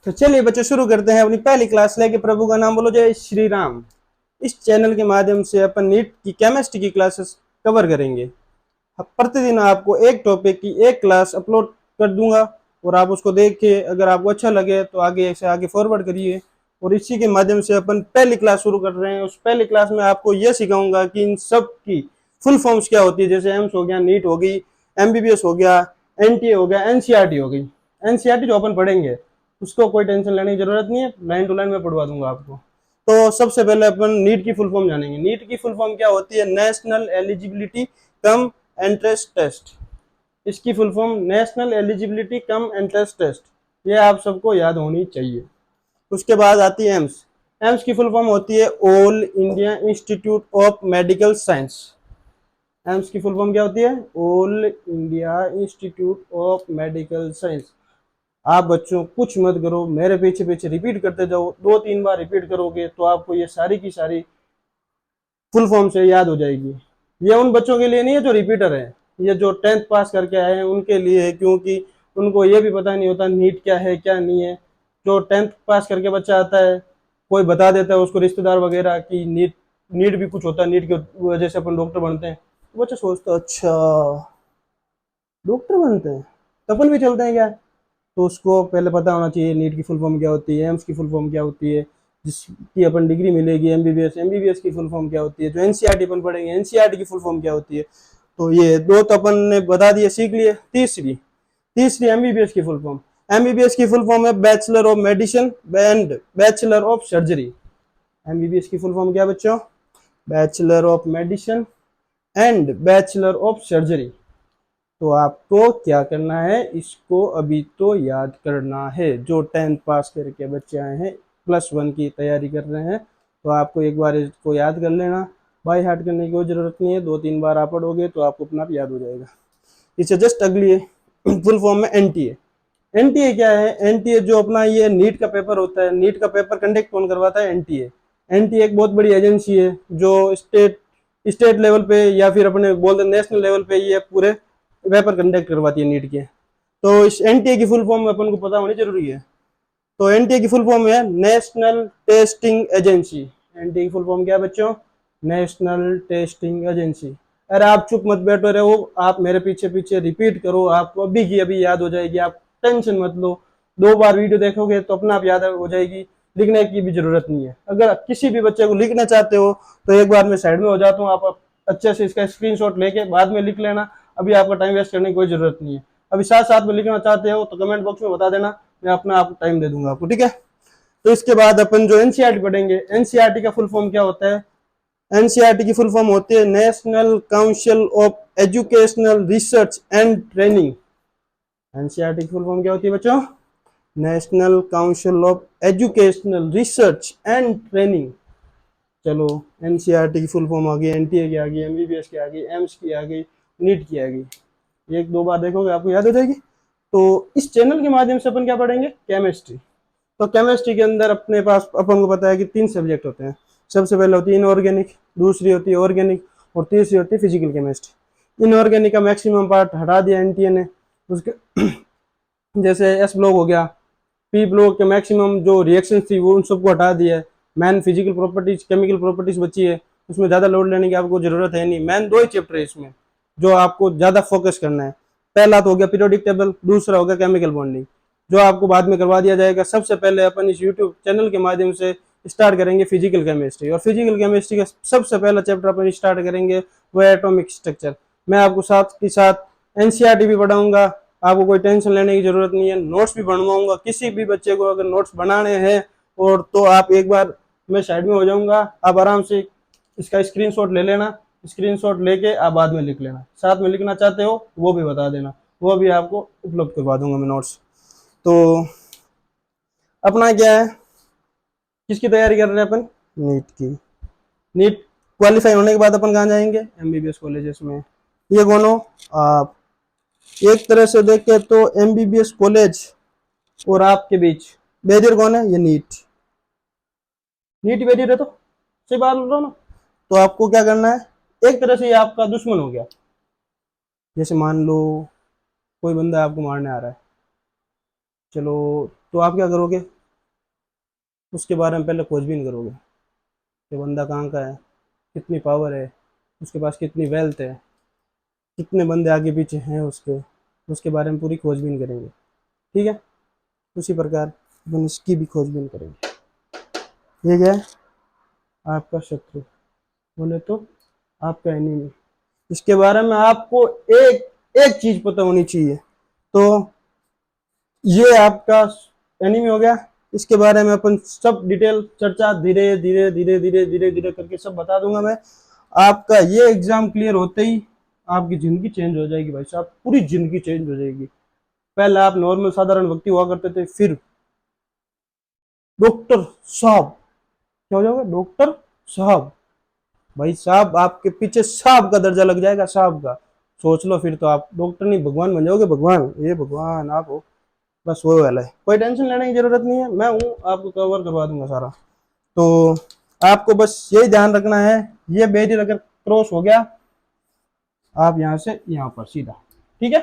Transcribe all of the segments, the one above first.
तो चलिए बच्चों शुरू करते हैं अपनी पहली क्लास लेके। प्रभु का नाम बोलो, जय श्री राम। इस चैनल के माध्यम से अपन नीट की केमिस्ट्री की क्लासेस कवर करेंगे। प्रतिदिन आपको एक टॉपिक की एक क्लास अपलोड कर दूंगा और आप उसको देख के अगर आपको अच्छा लगे तो आगे से आगे फॉरवर्ड करिए। और इसी के माध्यम से अपन पहली क्लास शुरू कर रहे हैं। उस पहली क्लास में आपको यह सिखाऊंगा कि इन सब की फुल फॉर्म्स क्या होती है। जैसे एम्स हो गया, नीट हो गई, एमबीबीएस हो गया, एनटीए हो गया, एनसीईआरटी हो गई। एनसीईआरटी जो अपन पढ़ेंगे उसको कोई टेंशन लेने की जरूरत नहीं है, लाइन टू लाइन में पढ़वा दूंगा आपको। तो सबसे पहले अपन नीट की फुल फॉर्म जानेंगे। नीट की फुल फॉर्म क्या होती है? National eligibility cum entrance test. इसकी full form national eligibility cum entrance test, ये आप सबको याद होनी चाहिए। उसके बाद आती है एम्स। एम्स की फुल फॉर्म होती है all India institute of medical science. AIIMS की फुल फॉर्म क्या होती है? All India institute of medical science. आप बच्चों कुछ मत करो, मेरे पीछे पीछे रिपीट करते जाओ। 2-3 बार रिपीट करोगे तो आपको ये सारी की सारी फुल फॉर्म से याद हो जाएगी। ये उन बच्चों के लिए नहीं है जो रिपीटर है, ये जो 10th पास करके आए हैं उनके लिए है, क्योंकि उनको ये भी पता नहीं होता नीट क्या है क्या नहीं है। जो 10th पास करके बच्चा आता है, कोई बता देता है उसको रिश्तेदार वगैरह कि नीट नीट भी कुछ होता है, नीट की वजह से अपन डॉक्टर बनते हैं, तो बच्चा सोचता है अच्छा डॉक्टर बनते हैं तो अपन भी चलते हैं क्या। तो उसको पहले पता होना चाहिए नीट की फुल फॉर्म क्या होती है, एम्स की फुल फॉर्म क्या होती है, जिसकी अपन डिग्री मिलेगी, एमबीबीएस, एमबीबीएस की फुल फॉर्म क्या होती है, जो एनसीईआरटी अपन पढ़ेंगे एनसीईआरटी की फुल फॉर्म क्या होती है। तो ये दो तो अपन ने बता दिए, सीख लिए। तीसरी तीसरी एमबीबीएस की फुल फॉर्म। एमबीबीएस की फुल फॉर्म है bachelor of medicine and bachelor of surgery. MBBS की फुल फॉर्म क्या बच्चों? Bachelor of medicine and bachelor of surgery. तो आपको क्या करना है, इसको अभी तो याद करना है। जो 10th पास करके बच्चे आए हैं, +1 की तैयारी कर रहे हैं, तो आपको एक बार इसको याद कर लेना। बाय हार्ट करने की कोई जरूरत नहीं है, 2-3 बार आप पढ़ोगे तो आपको अपना आप याद हो जाएगा। इससे जस्ट अगली फुल फॉर्म में एनटीए। एनटीए क्या है? एनटीए जो अपना ये नीट का पेपर होता है, नीट का पेपर कंडक्ट कौन करवाता है? एनटीए। एनटीए एक बहुत बड़ी एजेंसी है जो स्टेट स्टेट लेवल पे या फिर अपने बोलते नेशनल लेवल पे ये पूरे पेपर कंडक्ट करवाती है नीट के। तो इस एनटीए की फुल फॉर्म अपन को पता होनी जरूरी है। तो एनटीए की फुल फॉर्म है नेशनल टेस्टिंग एजेंसी। एनटीए की फुल फॉर्म क्या है बच्चों? National testing agency. अरे आप चुप मत बैठो रहे हो, आप मेरे पीछे पीछे रिपीट करो, आपको अभी की अभी याद हो जाएगी। आप टेंशन मत लो, 2 बार वीडियो देखोगे तो अपना आप याद हो जाएगी, लिखने की भी जरूरत नहीं है। अगर किसी भी बच्चे को लिखना चाहते हो तो एक बार मैं साइड में हो जाता हूँ, आप अच्छे से इसका स्क्रीनशॉट लेके बाद में लिख लेना। अभी आपका टाइम वेस्ट करने की कोई जरूरत नहीं है। अभी साथ साथ में लिखना चाहते हो तो कमेंट बॉक्स में बता देना, मैं अपना आपको टाइम दे दूंगा आपको, ठीक है। तो इसके बाद अपन जो एनसीईआरटी पढ़ेंगे, एनसीईआरटी का फुल फॉर्म क्या होता है? एनसीईआरटी की फुल फॉर्म होती है national council of educational research and training. NCERT की फुल फॉर्म क्या होती है बच्चों? National council of educational research and training. चलो, एनसीईआरटी की फुल फॉर्म आ गई, एनटीए की आ गई, एमबीबीएस की आ गई, एम्स की आ गई, नीट की आ गई। 1-2 बार देखोगे आपको याद हो जाएगी। तो इस चैनल के माध्यम से अपन क्या पढ़ेंगे? केमिस्ट्री। तो केमिस्ट्री के अंदर अपने पास अपन को पता है कि 3 सब्जेक्ट होते हैं। सबसे पहले होती है इनऑर्गेनिक, दूसरी होती है ऑर्गेनिक और तीसरी होती है फिजिकल केमिस्ट्री। इनऑर्गेनिक का मैक्सिमम पार्ट हटा दिया एनटीए ने। उसके जैसे एस ब्लॉक हो गया, पी ब्लॉक के मैक्सिमम जो रिएक्शन थी वो उन सबको हटा दिया है। Man physical properties, chemical properties बची है, उसमें ज़्यादा लोड लेने की आपको जरूरत है नहीं। मैन 2 ही चैप्टर है इसमें जो आपको ज़्यादा फोकस करना है। पहला तो हो गया पीरियोडिक टेबल, दूसरा हो गया केमिकल बॉन्डिंग, जो आपको बाद में करवा दिया जाएगा। सबसे पहले अपन इस यूट्यूब चैनल के माध्यम से स्टार्ट करेंगे फिजिकल केमिस्ट्री। और फिजिकल केमिस्ट्री का सबसे पहला चैप्टर अपन स्टार्ट करेंगे वो है एटॉमिक स्ट्रक्चर। मैं आपको साथ के साथ एनसीईआरटी भी पढ़ाऊंगा, आपको कोई टेंशन लेने की जरूरत नहीं है। नोट्स भी बनवाऊंगा, किसी भी बच्चे को अगर नोट्स बनाने हैं और तो आप एक बार, मैं साइड में हो जाऊंगा, आप आराम से इसका स्क्रीनशॉट ले लेना। स्क्रीनशॉट लेके आप बाद में लिख लेना, साथ में लिखना चाहते हो वो भी बता देना, वो भी आपको उपलब्ध करवा दूंगा मैं नोट्स। तो अपना क्या है, किसकी तैयारी कर रहे हैं अपन? नीट की। नीट क्वालिफाई होने के बाद अपन कहाँ जाएंगे? एमबीबीएस कॉलेजेस में। ये कौन हो आप? एक तरह से देखें तो एमबीबीएस कॉलेज और आपके बीच बैरियर कौन है? ये नीट। नीट बैरियर है तो सही बात बोल रहा हूँ ना। तो आपको क्या करना है, एक तरह से ये आपका दुश्मन हो गया। जैसे मान लो कोई बंदा आपको मारने आ रहा है, चलो तो आप क्या करोगे? उसके बारे में पहले खोजबीन करोगे कि बंदा कहाँ का है, कितनी पावर है, उसके पास कितनी वेल्थ है, कितने बंदे आगे पीछे हैं उसके बारे में पूरी खोजबीन करेंगे। ठीक है, उसी प्रकार अपन इसकी भी खोजबीन करेंगे। ये क्या है, आपका शत्रु, बोले तो आपका एनिमी। इसके बारे में आपको एक एक चीज पता होनी चाहिए। तो ये आपका एनिमी हो गया। इसके बारे में अपन सब डिटेल चर्चा धीरे धीरे धीरे धीरे धीरे धीरे करके सब बता दूंगा मैं। आपका ये एग्जाम क्लियर होते ही आपकी जिंदगी चेंज हो जाएगी भाई साहब, पूरी जिंदगी चेंज हो जाएगी। पहले आप नॉर्मल साधारण व्यक्ति हुआ करते थे, फिर डॉक्टर साहब, क्या हो जाओगे, डॉक्टर साहब। भाई साहब आपके पीछे साहब का दर्जा लग जाएगा, साहब का। सोच लो, फिर तो आप डॉक्टर नहीं भगवान बन जाओगे, भगवान, ये भगवान आप हो। बस वो वाला है, कोई टेंशन लेने की जरूरत नहीं है, मैं हूँ, आपको कवर करवा दूंगा सारा। तो आपको बस यही ध्यान रखना है, ये बैरियर अगर क्रॉस हो गया, आप यहाँ से यहाँ पर सीधा। ठीक है,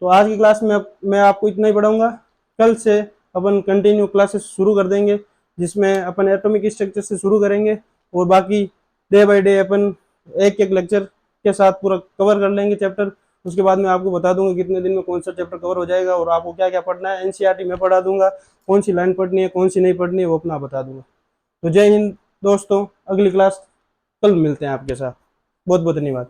तो आज की क्लास में मैं आपको इतना ही पढ़ाऊंगा। कल से अपन कंटिन्यू क्लासेस शुरू कर देंगे, जिसमें अपन एटॉमिक स्ट्रक्चर से शुरू करेंगे, और बाकी डे बाय डे अपन एक एक लेक्चर के साथ पूरा कवर कर लेंगे चैप्टर। उसके बाद मैं आपको बता दूंगा कितने दिन में कौन सा चैप्टर कवर हो जाएगा, और आपको क्या क्या पढ़ना है। एनसीईआरटी में पढ़ा दूंगा, कौन सी लाइन पढ़नी है कौन सी नहीं पढ़नी है वो अपना बता दूंगा। तो जय हिंद दोस्तों, अगली क्लास कल मिलते हैं आपके साथ। बहुत बहुत धन्यवाद।